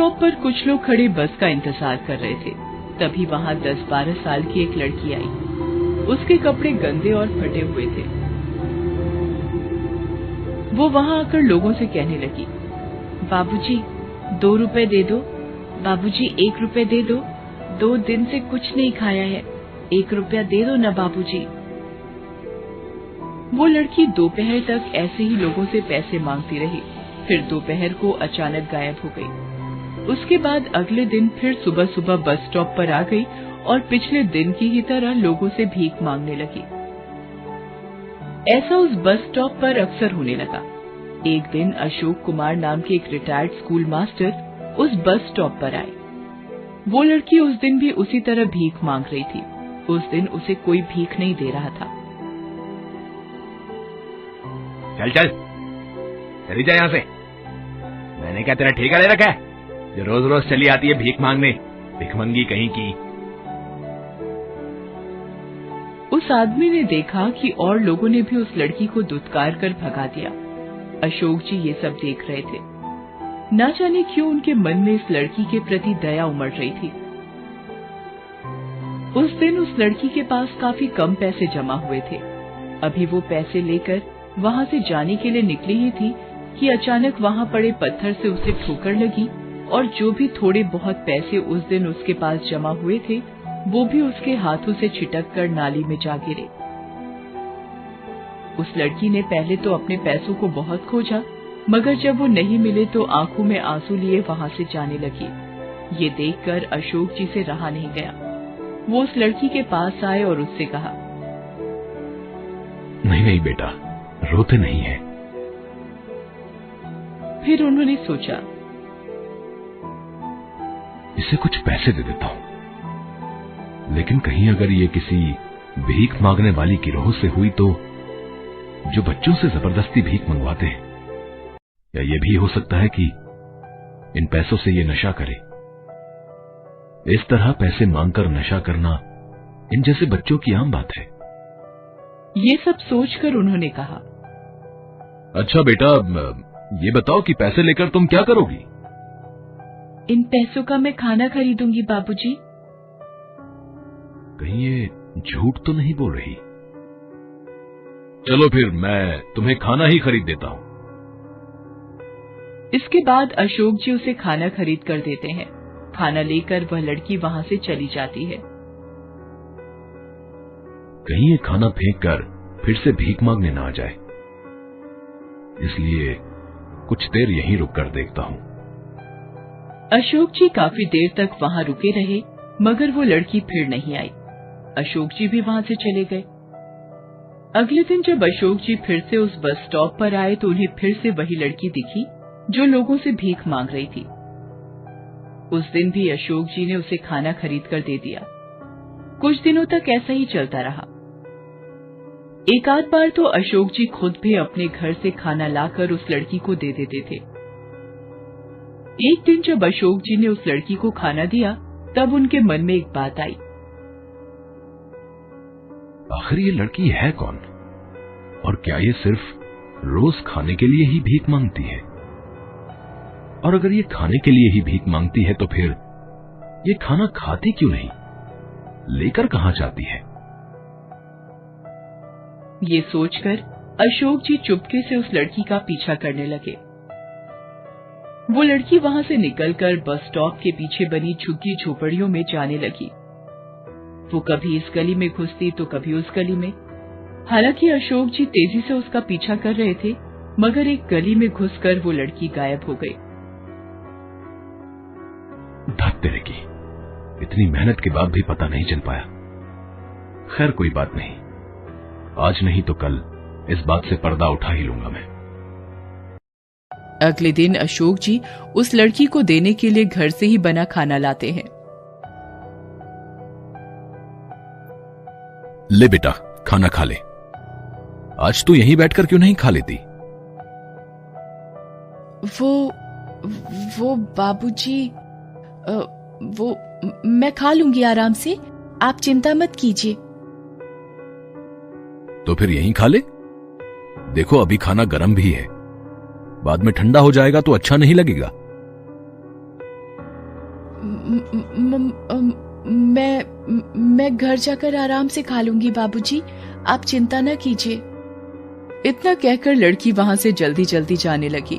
Stop पर कुछ लोग खड़े बस का इंतजार कर रहे थे। तभी वहाँ 10-12 साल की एक लड़की आई। उसके कपड़े गंदे और फटे हुए थे। वो वहाँ आकर लोगों से कहने लगी, बाबूजी 2 रुपए दे दो, बाबूजी 1 रुपए दे दो, 2 दिन से कुछ नहीं खाया है, 1 रुपया दे दो ना बाबूजी। वो लड़की दोपहर तक ऐसे ही लोगों से पैसे मांगती रही। फिर दोपहर को अचानक गायब हो गई। उसके बाद अगले दिन फिर सुबह सुबह बस स्टॉप पर आ गई और पिछले दिन की ही तरह लोगों से भीख मांगने लगी। ऐसा उस बस स्टॉप पर अक्सर होने लगा। एक दिन अशोक कुमार नाम के एक रिटायर्ड स्कूल मास्टर उस बस स्टॉप पर आए। वो लड़की उस दिन भी उसी तरह भीख मांग रही थी। उस दिन उसे कोई भीख नहीं दे रहा था। चल चल चली जा यहाँ से। मैंने क्या तेरा ठेका ले रखा है जो रोज रोज चली आती है भीख मांगने, भिखमंगी कहीं की। उस आदमी ने देखा कि और लोगों ने भी उस लड़की को दुत्कार कर भगा दिया। अशोक जी ये सब देख रहे थे। न जाने क्यों उनके मन में इस लड़की के प्रति दया उमड़ रही थी। उस दिन उस लड़की के पास काफी कम पैसे जमा हुए थे। अभी वो पैसे लेकर वहाँ से जाने के लिए निकली ही थी कि अचानक वहाँ पड़े पत्थर से उसे ठोकर लगी और जो भी थोड़े बहुत पैसे उस दिन उसके पास जमा हुए थे वो भी उसके हाथों से छिटक कर नाली में जा गिरे। उस लड़की ने पहले तो अपने पैसों को बहुत खोजा, मगर जब वो नहीं मिले तो आंखों में आंसू लिए वहाँ से जाने लगी। ये देखकर अशोक जी से रहा नहीं गया। वो उस लड़की के पास आए और उससे कहा, नहीं नहीं बेटा, रोते नहीं है। फिर उन्होंने सोचा, इसे कुछ पैसे दे देता हूँ, लेकिन कहीं अगर ये किसी भीख मांगने वाली गिरोह से हुई तो, जो बच्चों से जबरदस्ती भीख मंगवाते हैं, या ये भी हो सकता है कि इन पैसों से ये नशा करे। इस तरह पैसे मांगकर नशा करना इन जैसे बच्चों की आम बात है। ये सब सोचकर उन्होंने कहा, अच्छा बेटा, ये बताओ कि पैसे लेकर तुम क्या करोगी? इन पैसों का मैं खाना खरीदूंगी बाबूजी। कहीं ये झूठ तो नहीं बोल रही? चलो फिर मैं तुम्हें खाना ही खरीद देता हूँ। इसके बाद अशोक जी उसे खाना खरीद कर देते हैं। खाना लेकर वह लड़की वहाँ से चली जाती है। कहीं ये खाना फेंक कर फिर से भीख मांगने ना आ जाए, इसलिए कुछ देर यहीं रुक कर देखता हूँ। अशोक जी काफी देर तक वहाँ रुके रहे, मगर वो लड़की फिर नहीं आई। अशोक जी भी वहाँ से चले गए। अगले दिन जब अशोक जी फिर से उस बस स्टॉप पर आए तो उन्हें फिर से वही लड़की दिखी जो लोगों से भीख मांग रही थी। उस दिन भी अशोक जी ने उसे खाना खरीद कर दे दिया। कुछ दिनों तक ऐसा ही चलता रहा। एक आध बार तो अशोक जी खुद भी अपने घर से खाना लाकर उस लड़की को दे देते थे। एक दिन जब अशोक जी ने उस लड़की को खाना दिया तब उनके मन में एक बात आई, आखिर ये लड़की है कौन, और क्या ये सिर्फ रोज खाने के लिए ही भीख मांगती है? और अगर ये खाने के लिए ही भीख मांगती है तो फिर ये खाना खाती क्यों नहीं, लेकर कहां जाती है? ये सोचकर अशोक जी चुपके से उस लड़की का पीछा करने लगे। वो लड़की वहां से निकलकर बस स्टॉप के पीछे बनी झुग्गी झोपड़ियों में जाने लगी। वो कभी इस गली में घुसती तो कभी उस गली में। हालांकि अशोक जी तेजी से उसका पीछा कर रहे थे, मगर एक गली में घुसकर वो लड़की गायब हो गई। धत तेरे की, इतनी मेहनत के बाद भी पता नहीं चल पाया। खैर कोई बात नहीं, आज नहीं तो कल इस बात से पर्दा उठा ही लूंगा मैं। अगले दिन अशोक जी उस लड़की को देने के लिए घर से ही बना खाना लाते हैं। ले बेटा, खाना खा ले। आज तू यहीं बैठकर क्यों नहीं खा लेती? वो बाबूजी, वो मैं खा लूंगी आराम से, आप चिंता मत कीजिए। तो फिर यहीं खा ले। देखो अभी खाना गर्म भी है, बाद में ठंडा हो जाएगा तो अच्छा नहीं लगेगा। मैं घर जाकर आराम से खा लूंगी बाबूजी, आप चिंता न कीजिए। इतना कहकर लड़की वहां से जल्दी जल्दी जाने लगी।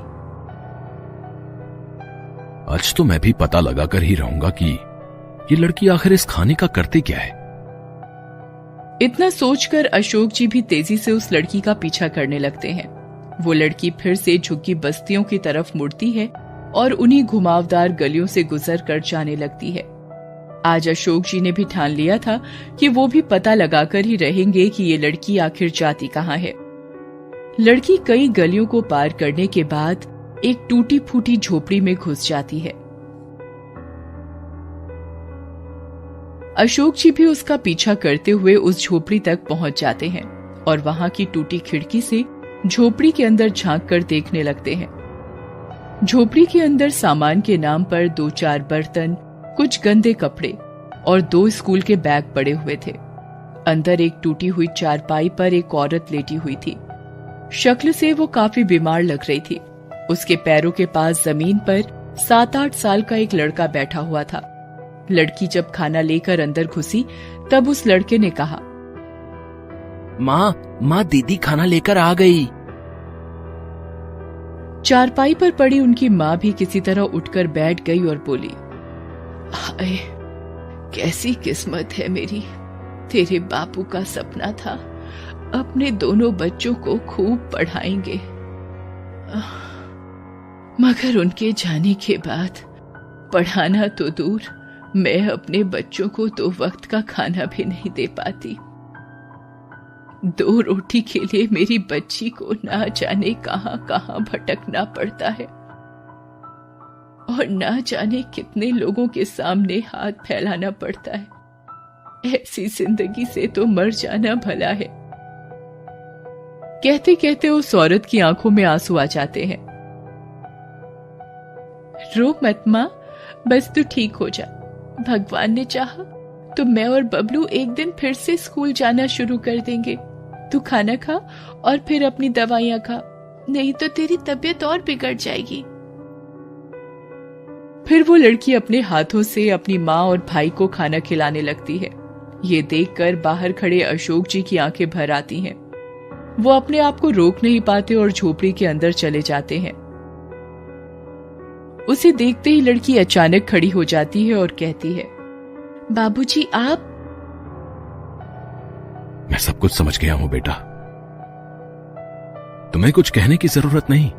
आज तो मैं भी पता लगा कर ही रहूंगा कि ये लड़की आखिर इस खाने का करते क्या है। इतना सोचकर अशोक जी भी तेजी से उस लड़की का पीछा करने लगते हैं। वो लड़की फिर से झुग्गी बस्तियों की तरफ मुड़ती है और उन्हीं घुमावदार गलियों से गुजर कर जाने लगती है। आज अशोक जी ने भी ठान लिया था कि वो भी पता लगाकर ही रहेंगे कि ये लड़की आखिर जाती कहाँ है। लड़की कई गलियों को पार करने के बाद एक टूटी फूटी झोपड़ी में घुस जाती है। अशोक जी भी उसका पीछा करते हुए उस झोपड़ी तक पहुंच जाते हैं और वहां की टूटी खिड़की से झोपड़ी के अंदर झांक कर देखने लगते हैं। झोपड़ी के अंदर सामान के नाम पर 2-4 बर्तन, कुछ गंदे कपड़े और 2 स्कूल के बैग पड़े हुए थे। अंदर एक टूटी हुई चारपाई पर एक औरत लेटी हुई थी। शक्ल से वो काफी बीमार लग रही थी। उसके पैरों के पास जमीन पर 7-8 साल का एक लड़का बैठा हुआ था। लड़की जब खाना लेकर अंदर घुसी तब उस लड़के ने कहा, माँ दीदी खाना लेकर आ गई। चारपाई पर पड़ी उनकी माँ भी किसी तरह उठकर बैठ गई और बोली, हाय, कैसी किस्मत है मेरी। तेरे बापू का सपना था अपने दोनों बच्चों को खूब पढ़ाएंगे, मगर उनके जाने के बाद पढ़ाना तो दूर, मैं अपने बच्चों को 2 वक्त का खाना भी नहीं दे पाती। 2 रोटी के लिए मेरी बच्ची को ना जाने कहां कहां भटकना पड़ता है और ना जाने कितने लोगों के सामने हाथ फैलाना पड़ता है। ऐसी जिंदगी से तो मर जाना भला है। कहते कहते उस औरत की आंखों में आंसू आ जाते हैं। रो मत मां, बस तू ठीक हो जा। भगवान ने चाहा तो मैं और बबलू एक दिन फिर से स्कूल जाना शुरू कर देंगे। तू खाना खा और फिर अपनी दवाइयां खा, नहीं तो तेरी तबीयत और बिगड़ जाएगी। फिर वो लड़की अपने हाथों से अपनी माँ और भाई को खाना खिलाने लगती है। ये देखकर बाहर खड़े अशोक जी की आंखें भर आती हैं। वो अपने आप को रोक नहीं पाते और झोपड़ी के अंदर चले जाते हैं। उसे देखते ही लड़की अचानक खड़ी हो जाती है और कहती है, बाबूजी आप? मैं सब कुछ समझ गया हूं बेटा, तुम्हें कुछ कहने की जरूरत नहीं।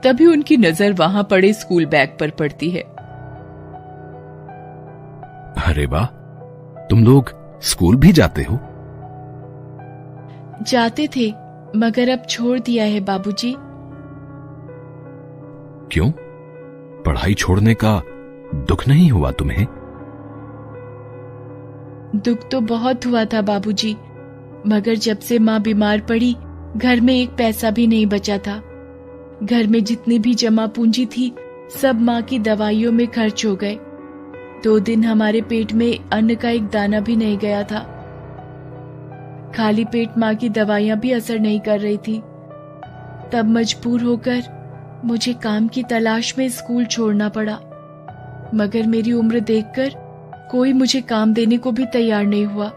तभी उनकी नजर वहां पड़े स्कूल बैग पर पड़ती है। अरे वाह, तुम लोग स्कूल भी जाते हो? जाते थे, मगर अब छोड़ दिया है बाबूजी। क्यों? पढ़ाई छोड़ने का दुख नहीं हुआ तुम्हें? दुख तो बहुत हुआ था बाबूजी, मगर जब से माँ बीमार पड़ी घर में एक पैसा भी नहीं बचा था। घर में जितनी भी जमा पूंजी थी सब माँ की दवाइयों में खर्च हो गए। 2 दिन हमारे पेट में अन्न का एक दाना भी नहीं गया था। खाली पेट माँ की दवाइयां भी असर नहीं कर रही थी। तब मजबूर होकर मुझे काम की तलाश में स्कूल छोड़ना पड़ा, मगर मेरी उम्र देखकर कोई मुझे काम देने को भी तैयार नहीं हुआ।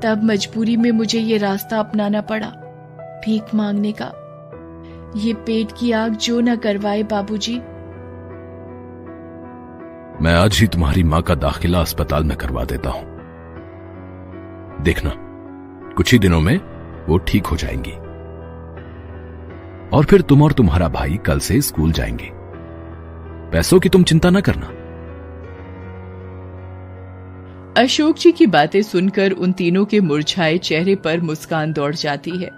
तब मजबूरी में मुझे ये रास्ता अपनाना पड़ा, भीख मांगने का। ये पेट की आग जो न करवाए बाबूजी। मैं आज ही तुम्हारी माँ का दाखिला अस्पताल में करवा देता हूं। देखना, कुछ ही दिनों में वो ठीक हो जाएंगी और फिर तुम और तुम्हारा भाई कल से स्कूल जाएंगे। पैसों की तुम चिंता न करना। अशोक जी की बातें सुनकर उन तीनों के मुरझाए चेहरे पर मुस्कान दौड़ जाती है।